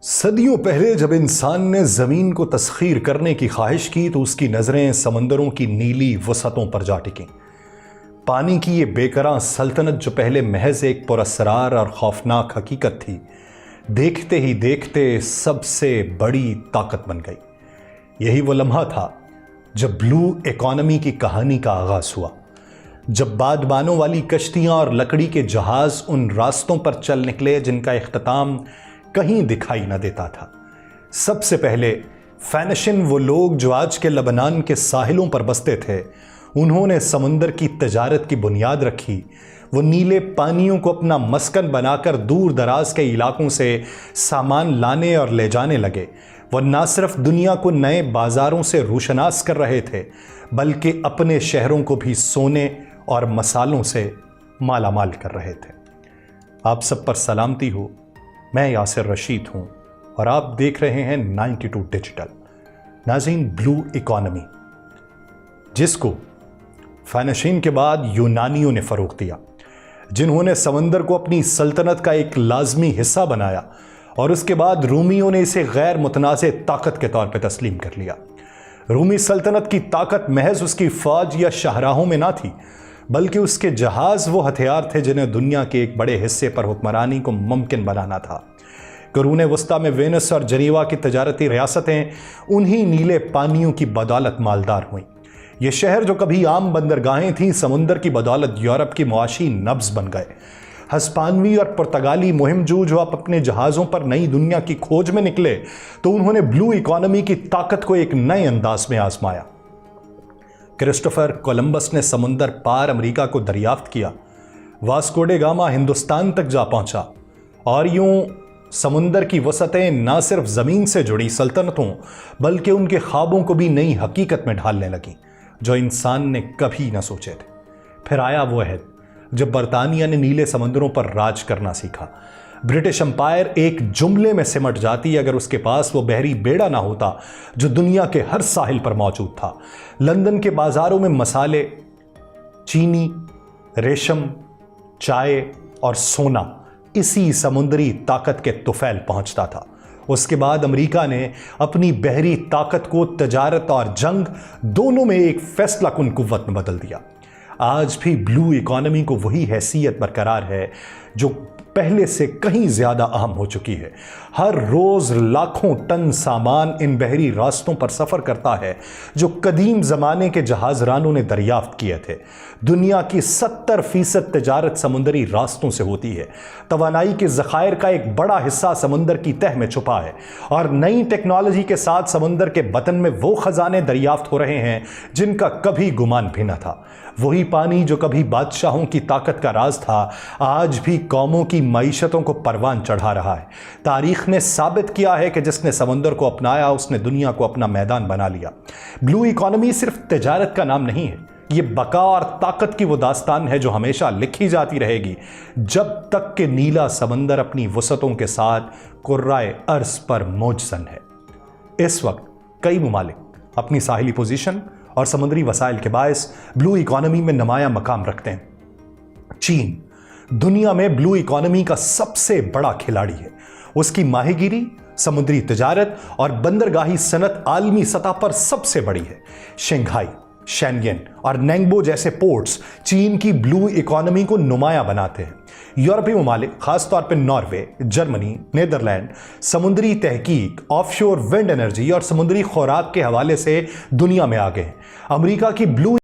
صدیوں پہلے جب انسان نے زمین کو تسخیر کرنے کی خواہش کی تو اس کی نظریں سمندروں کی نیلی وسعتوں پر جا ٹکیں۔ پانی کی یہ بے کراں سلطنت جو پہلے محض ایک پراسرار اور خوفناک حقیقت تھی، دیکھتے ہی دیکھتے سب سے بڑی طاقت بن گئی۔ یہی وہ لمحہ تھا جب بلو اکانومی کی کہانی کا آغاز ہوا، جب بادبانوں والی کشتیاں اور لکڑی کے جہاز ان راستوں پر چل نکلے جن کا اختتام کہیں دکھائی نہ دیتا تھا۔ سب سے پہلے فینیشین، وہ لوگ جو آج کے لبنان کے ساحلوں پر بستے تھے، انہوں نے سمندر کی تجارت کی بنیاد رکھی۔ وہ نیلے پانیوں کو اپنا مسکن بنا کر دور دراز کے علاقوں سے سامان لانے اور لے جانے لگے۔ وہ نہ صرف دنیا کو نئے بازاروں سے روشناس کر رہے تھے، بلکہ اپنے شہروں کو بھی سونے اور مسالوں سے مالا مال کر رہے تھے۔ آپ سب پر سلامتی ہو، میں یاسر رشید ہوں اور آپ دیکھ رہے ہیں 92 ڈیجیٹل۔ ناظرین، بلو اکانومی، جس کو فینیشین کے بعد یونانیوں نے فروغ دیا، جنہوں نے سمندر کو اپنی سلطنت کا ایک لازمی حصہ بنایا، اور اس کے بعد رومیوں نے اسے غیر متنازع طاقت کے طور پہ تسلیم کر لیا۔ رومی سلطنت کی طاقت محض اس کی فوج یا شاہراہوں میں نہ تھی، بلکہ اس کے جہاز وہ ہتھیار تھے جنہیں دنیا کے ایک بڑے حصے پر حکمرانی کو ممکن بنانا تھا۔ قرون وسطیٰ میں وینس اور جنیوا کی تجارتی ریاستیں انہی نیلے پانیوں کی بدولت مالدار ہوئیں۔ یہ شہر جو کبھی عام بندرگاہیں تھیں، سمندر کی بدولت یورپ کی معاشی نبض بن گئے۔ ہسپانوی اور پرتگالی مہم جو آپ اپنے جہازوں پر نئی دنیا کی کھوج میں نکلے تو انہوں نے بلو اکانومی کی طاقت کو ایک نئے انداز میں آزمایا۔ کرسٹوفر کولمبس نے سمندر پار امریکہ کو دریافت کیا، واسکو ڈے گاما ہندوستان تک جا پہنچا، اور یوں سمندر کی وسعتیں نہ صرف زمین سے جڑی سلطنتوں بلکہ ان کے خوابوں کو بھی نئی حقیقت میں ڈھالنے لگیں جو انسان نے کبھی نہ سوچے تھے۔ پھر آیا وہ عہد جب برطانیہ نے نیلے سمندروں پر راج کرنا سیکھا۔ برٹش امپائر ایک جملے میں سمٹ جاتی اگر اس کے پاس وہ بحری بیڑا نہ ہوتا جو دنیا کے ہر ساحل پر موجود تھا۔ لندن کے بازاروں میں مسالے، چینی، ریشم، چائے اور سونا اسی سمندری طاقت کے طفیل پہنچتا تھا۔ اس کے بعد امریکہ نے اپنی بحری طاقت کو تجارت اور جنگ دونوں میں ایک فیصلہ کن قوت میں بدل دیا۔ آج بھی بلو اکانومی کو وہی حیثیت برقرار ہے جو پہلے سے کہیں زیادہ اہم ہو چکی ہے۔ ہر روز لاکھوں ٹن سامان ان بحری راستوں پر سفر کرتا ہے جو قدیم زمانے کے جہاز رانوں نے دریافت کیے تھے۔ دنیا کی 70% تجارت سمندری راستوں سے ہوتی ہے۔ توانائی کے ذخائر کا ایک بڑا حصہ سمندر کی تہہ میں چھپا ہے، اور نئی ٹیکنالوجی کے ساتھ سمندر کے بطن میں وہ خزانے دریافت ہو رہے ہیں جن کا کبھی گمان بھی نہ تھا۔ وہی پانی جو کبھی بادشاہوں کی طاقت کا راز تھا، آج بھی قوموں کی معیشتوں کو پروان چڑھا رہا ہے۔ تاریخ نے ثابت کیا ہے کہ جس نے سمندر کو اپنایا اس نے دنیا کو اپنا میدان بنا لیا۔ بلو اکانومی صرف تجارت کا نام نہیں ہے، یہ بقا اور طاقت کی وہ داستان ہے جو ہمیشہ لکھی جاتی رہے گی جب تک کہ نیلا سمندر اپنی وسعتوں کے ساتھ کرۂ ارض پر موجزن ہے۔ اس وقت کئی ممالک اپنی ساحلی پوزیشن اور سمندری وسائل کے باعث بلو اکانومی میں نمایاں مقام رکھتے ہیں۔ چین دنیا میں بلو اکانومی کا سب سے بڑا کھلاڑی ہے۔ اس کی ماہی گیری، سمندری تجارت اور بندرگاہی صنعت عالمی سطح پر سب سے بڑی ہے۔ شنگھائی، شینین اور نینگبو جیسے پورٹس چین کی بلو اکانومی کو نمایاں بناتے ہیں۔ یورپی ممالک، خاص طور پہ ناروے، جرمنی، نیدرلینڈ، سمندری تحقیق، آف شور ونڈ انرجی اور سمندری خوراک کے حوالے سے دنیا میں آگے ہیں۔ امریکہ کی بلو